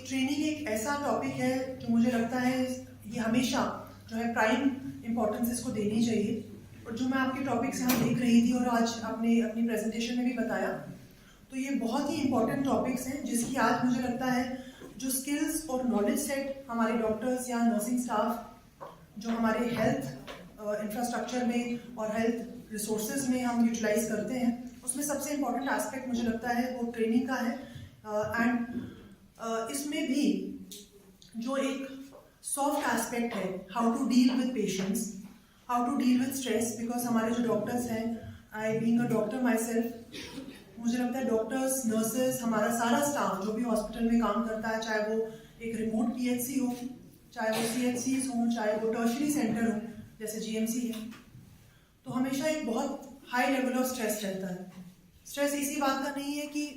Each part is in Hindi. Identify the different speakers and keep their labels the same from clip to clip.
Speaker 1: ट्रेनिंग एक ऐसा टॉपिक है जो मुझे लगता है ये हमेशा जो है प्राइम इम्पोर्टेंस इसको देनी चाहिए। और जो मैं आपके टॉपिक्स यहाँ देख रही थी और आज आपने अपनी प्रेजेंटेशन में भी बताया, तो ये बहुत ही इम्पोर्टेंट टॉपिक्स हैं जिसकी आज मुझे लगता है जो स्किल्स और नॉलेज सेट हमारे डॉक्टर्स या नर्सिंग स्टाफ जो हमारे हेल्थ इंफ्रास्ट्रक्चर में और हेल्थ रिसोर्सेज में हम यूटिलाइज करते हैं, उसमें सबसे इम्पोर्टेंट एस्पेक्ट मुझे लगता है वो ट्रेनिंग का है। इसमें भी जो एक सॉफ्ट एस्पेक्ट है, how to deal with patients, how to deal with stress, because हमारे जो डॉक्टर्स हैं, I being a doctor myself, मुझे लगता है डॉक्टर्स, नर्सेज, हमारा सारा स्टाफ जो भी हॉस्पिटल में काम करता है, चाहे वो एक रिमोट PHC हो, चाहे वो CHCs हों, चाहे वो टर्शरी सेंटर हो जैसे GMC है, तो हमेशा एक बहुत हाई लेवल ऑफ स्ट्रेस रहता है। स्ट्रेस इसी बात का नहीं है कि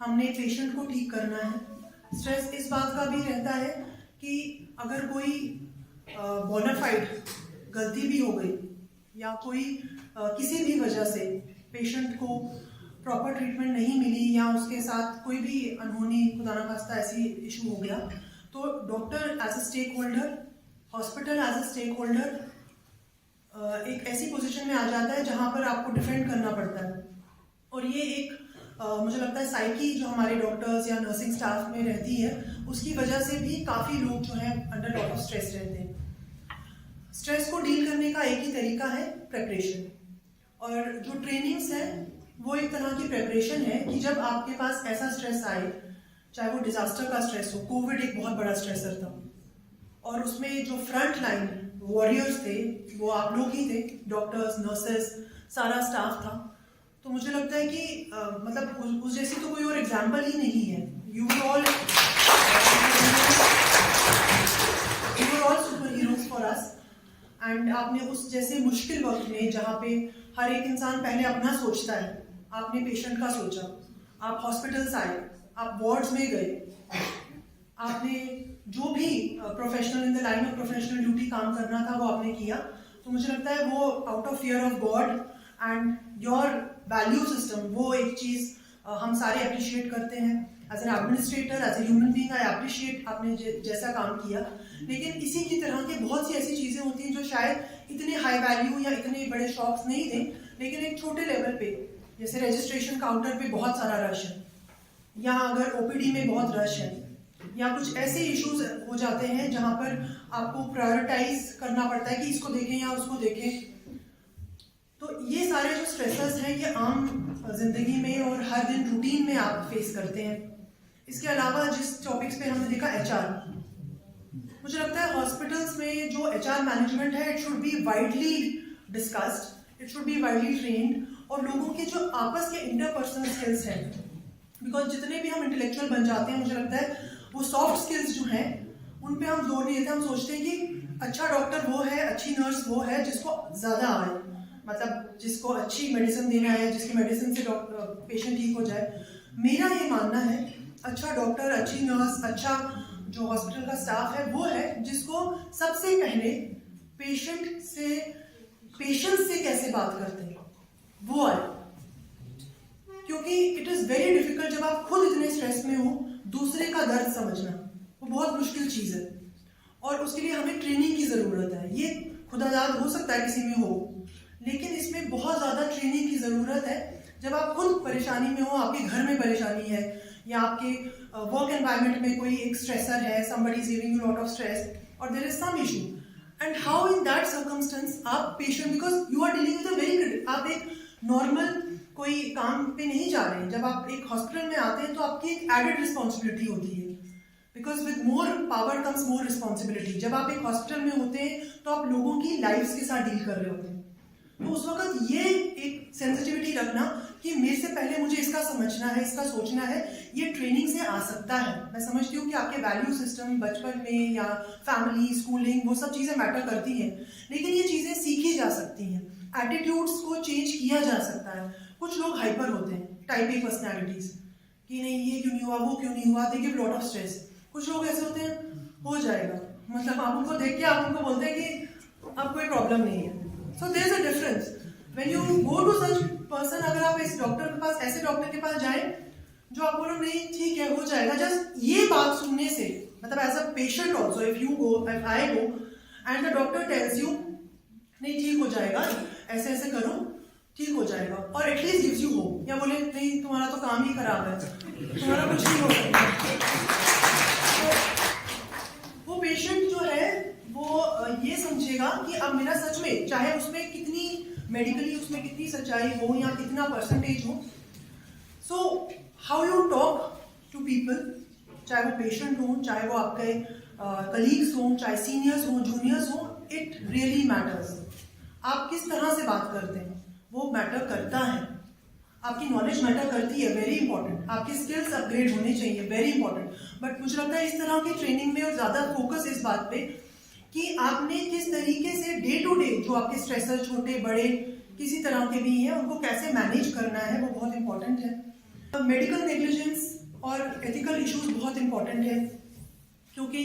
Speaker 1: हमने पेशेंट को ठीक करना है, स्ट्रेस इस बात का भी रहता है कि अगर कोई बोनाफाइड गलती भी हो गई या कोई किसी भी वजह से पेशेंट को प्रॉपर ट्रीटमेंट नहीं मिली या उसके साथ कोई भी अनहोनी खुदा ना खास्ता ऐसी इशू हो गया, तो doctor as a stakeholder, hospital as a stakeholder एक ऐसी पोजीशन में आ जाता है जहां पर आपको डिफेंड करना पड़ता है। और ये एक मुझे लगता है साइकी जो हमारे डॉक्टर्स या नर्सिंग स्टाफ में रहती है, उसकी वजह से भी काफ़ी लोग जो हैं अंडर लॉट ऑफ स्ट्रेस रहते हैं। स्ट्रेस को डील करने का एक ही तरीका है, प्रेपरेशन। और जो ट्रेनिंग्स हैं वो एक तरह की प्रेपरेशन है कि जब आपके पास ऐसा स्ट्रेस आए, चाहे वो डिजास्टर का स्ट्रेस हो, कोविड एक बहुत बड़ा स्ट्रेसर था और उसमें जो फ्रंट लाइन वॉरियर्स थे वो आप लोग ही थे, डॉक्टर्स, नर्सेस, सारा स्टाफ था। तो मुझे लगता है कि मतलब उस जैसी तो कोई और एग्जाम्पल ही नहीं है। You all super heroes for us. And आपने उस जैसे मुश्किल वक्त में जहाँ पे हर एक इंसान पहले अपना सोचता है, आपने पेशेंट का सोचा, आप हॉस्पिटल्स आए, आप वार्ड्स में गए, आपने जो भी professional in the line of professional duty काम करना था वो आपने किया। तो मुझे लगता है वो out of fear of God and your value system, वो एक चीज़ हम सारे अप्रिशिएट करते हैं। As an administrator, as a human being, I appreciate आपने जैसा काम किया। लेकिन इसी की तरह के बहुत सी ऐसी चीज़ें होती हैं जो शायद इतने हाई वैल्यू या इतने बड़े शॉक्स नहीं थे, लेकिन एक छोटे लेवल पे, जैसे रजिस्ट्रेशन काउंटर पे बहुत सारा रश है, या अगर OPD में बहुत रश है, या कुछ ऐसे इश्यूज हो जाते हैं जहां पर आपको प्रायोरिटाइज करना पड़ता है कि इसको देखें या उसको देखें। तो ये सारे जो स्ट्रेसर्स हैं ये आम जिंदगी में और हर दिन रूटीन में आप फेस करते हैं। इसके अलावा जिस टॉपिक्स पे हमने देखा HR, मुझे लगता है हॉस्पिटल्स में जो HR मैनेजमेंट है, it should be widely discussed, it should be widely trained, और लोगों के जो आपस के इंटरपर्सनल स्किल्स हैं, बिकॉज जितने भी हम इंटेलेक्चुअल बन जाते हैं, मुझे लगता है वो सॉफ्ट स्किल्स जो हैं उन पे हम जोर नहीं देते। हम सोचते हैं कि अच्छा डॉक्टर वो है, अच्छी नर्स वो है जिसको ज़्यादा आए, मतलब जिसको अच्छी मेडिसिन देना है, जिसकी मेडिसिन से पेशेंट ठीक हो जाए। मेरा ये मानना है अच्छा डॉक्टर, अच्छी नर्स, अच्छा जो हॉस्पिटल का स्टाफ है वो है जिसको सबसे पहले पेशेंट्स से कैसे बात करते हैं वो आए। क्योंकि इट इज़ वेरी डिफिकल्ट जब आप खुद इतने स्ट्रेस में हो, दूसरे का दर्द समझना वो बहुत मुश्किल चीज़ है और उसके लिए हमें ट्रेनिंग की ज़रूरत है। ये खुदादाद हो सकता है किसी में हो, लेकिन इसमें बहुत ज़्यादा ट्रेनिंग की ज़रूरत है। जब आप खुद परेशानी में हो, आपके घर में परेशानी है या आपके वर्क एनवायरनमेंट में कोई एक स्ट्रेसर है, somebody is giving you lot of stress or there is some issue, and how in that circumstance आप patient, because you are dealing with a very, आप एक नॉर्मल कोई काम पे नहीं जा रहे हैं। जब आप एक हॉस्पिटल में आते हैं तो आपकी एक एडेड रिस्पॉन्सिबिलिटी होती है, because with more power comes more responsibility. जब आप एक हॉस्पिटल में होते हैं तो आप लोगों की लाइफ्स के साथ डील कर रहे होते हैं। तो उस वक्त ये एक सेंसिटिविटी रखना कि मेरे से पहले मुझे इसका समझना है, इसका सोचना है, ये ट्रेनिंग से आ सकता है। मैं समझती हूँ कि आपके वैल्यू सिस्टम बचपन में या फैमिली, स्कूलिंग, वो सब चीज़ें मैटर करती हैं, लेकिन ये चीज़ें सीखी जा सकती हैं। एटीट्यूड्स को चेंज किया जा सकता है। कुछ लोग हाइपर होते हैं, टाइप A पर्सनैलिटीज, कि नहीं ये क्यों नहीं हुआ, वो क्यों नहीं हुआ, they give lot of stress. कुछ लोग ऐसे होते हैं, हो जाएगा, मतलब आप उनको देख के आप उनको बोलते हैं कि अब कोई प्रॉब्लम नहीं है। So there is a difference when you go to such person. अगर आप इस डॉक्टर के पास, ऐसे डॉक्टर के पास जाएं जो आप बोलो नहीं ठीक है हो जाएगा, जस्ट ये बात सुनने से मतलब as a patient also, if I go and the doctor tells you नहीं ठीक हो जाएगा, ऐसे ऐसे करो ठीक हो जाएगा, और एटलीस्ट गिव्स यू होप, या बोले नहीं तुम्हारा तो काम ही खराब है, तुम्हारा कुछ नहीं हो सकता, तो वो पेशेंट जो है वो ये समझेगा कि अब मेरा सच में, चाहे उसमें कितनी मेडिकली उसमें कितनी सच्चाई हो या कितना परसेंटेज हो, so how you talk to people, चाहे वो पेशेंट हो, चाहे वो आपके कलीग्स हो, चाहे सीनियर्स हो, जूनियर्स हो, इट रियली मैटर्स। आप किस तरह से बात करते हैं वो मैटर करता है, आपकी नॉलेज मैटर करती है, वेरी इंपॉर्टेंट, आपके स्किल्स अपग्रेड होने चाहिए, वेरी इंपॉर्टेंट। बट मुझे लगता है इस तरह की ट्रेनिंग में और ज़्यादा फोकस इस बात पे कि आपने किस तरीके से डे टू डे जो आपके स्ट्रेसर छोटे बड़े किसी तरह के भी हैं उनको कैसे मैनेज करना है, वो बहुत इंपॉर्टेंट है। मेडिकल नेग्लिजेंस और एथिकल इश्यूज बहुत इंपॉर्टेंट है, क्योंकि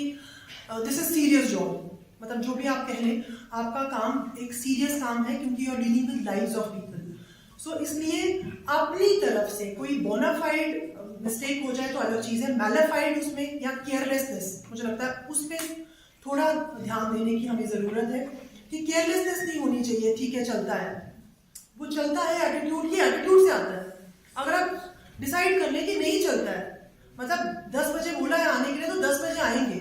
Speaker 1: दिस इज सीरियस जॉब, मतलब जो भी आप कह लें, आपका काम एक सीरियस काम है, क्योंकि you are dealing with lives of people. So इसलिए अपनी तरफ से कोई बोनाफाइड मिस्टेक हो जाए तो अलग चीज़ है, मैलिफाइड उसमें या केयरलेसनेस, मुझे लगता है उस पर थोड़ा ध्यान देने की हमें ज़रूरत है कि केयरलेसनेस नहीं होनी चाहिए, ठीक है चलता है, वो चलता है एटीट्यूड की, एटीट्यूड से आता है। अगर आप डिसाइड कर लें कि नहीं चलता है, मतलब 10 बजे बोला है आने के लिए तो 10 बजे आएंगे,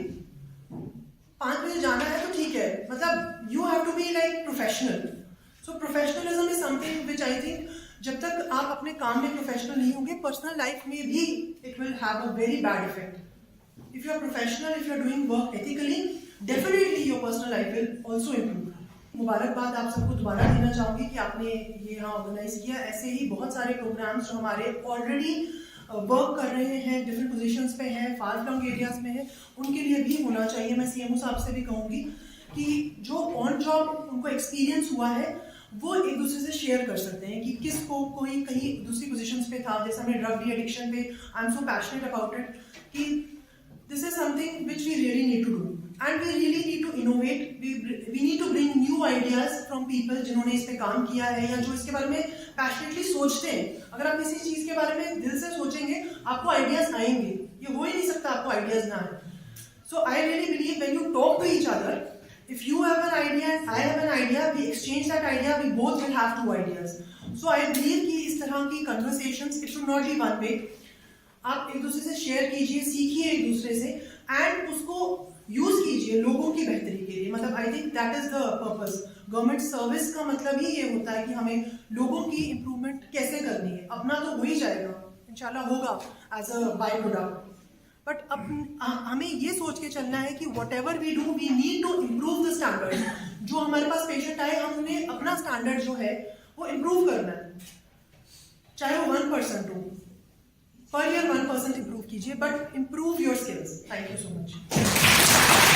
Speaker 1: 5 बजे जाना है तो ठीक है, मतलब you have to be like professional. So professionalism is something which I think जब तक आप अपने काम में प्रोफेशनल नहीं होंगे, पर्सनल लाइफ में भी it will have a very bad effect. If you are professional, if you are doing work ethically, definitely your personal life will also improve. मुबारकबाद आप सबको दोबारा देना चाहूँगी कि आपने ये यहाँ ऑर्गेनाइज किया। ऐसे ही बहुत सारे प्रोग्राम्स जो हमारे ऑलरेडी वर्क कर रहे हैं, डिफरेंट पोजीशंस पे हैं, फार फ्लंग एरियाज में है, उनके लिए भी होना चाहिए। मैं सीएमओ साहब से भी कहूँगी कि जो ऑन जॉब उनको एक्सपीरियंस हुआ है वो एक दूसरे से शेयर कर सकते हैं कि किसको कोई कहीं दूसरी पोजीशंस पे था, जैसे हमने ड्रग डी एडिक्शन पे, I am so passionate about it कि this is something which we really need to do and we really need to innovate, we need to bring new ideas from people जिन्होंने इस पे काम किया है या जो इसके बारे में पैशनेटली सोचते हैं। अगर आप किसी चीज के बारे में दिल से सोचेंगे आपको आइडियाज आएंगे, ये हो ही नहीं सकता आपको आइडियाज ना आए। So I really believe when you talk to each other, if you have an idea and I have an idea, we exchange that idea, we both will have 2 ideas. So I believe कि इस तरह की conversations, it should not be one way. आप एक दूसरे से शेयर कीजिए, सीखिए एक दूसरे से एंड उसको यूज कीजिए लोगों की बेहतरी के लिए। मतलब I think that is the purpose. Government service का मतलब ही ये होता है कि हमें लोगों की इम्प्रूवमेंट कैसे करनी है। अपना तो हो ही जाएगा, इंशाल्लाह होगा as a byproduct, but अब हमें ये सोच के चलना है कि whatever we do we need to improve the standard. जो हमारे पास पेशेंट आए हमने अपना स्टैंडर्ड जो है वो इम्प्रूव करना है, चाहे वो 1% हो, पर ईयर 1% इम्प्रूव कीजिए, but improve your skills. Thank you so much.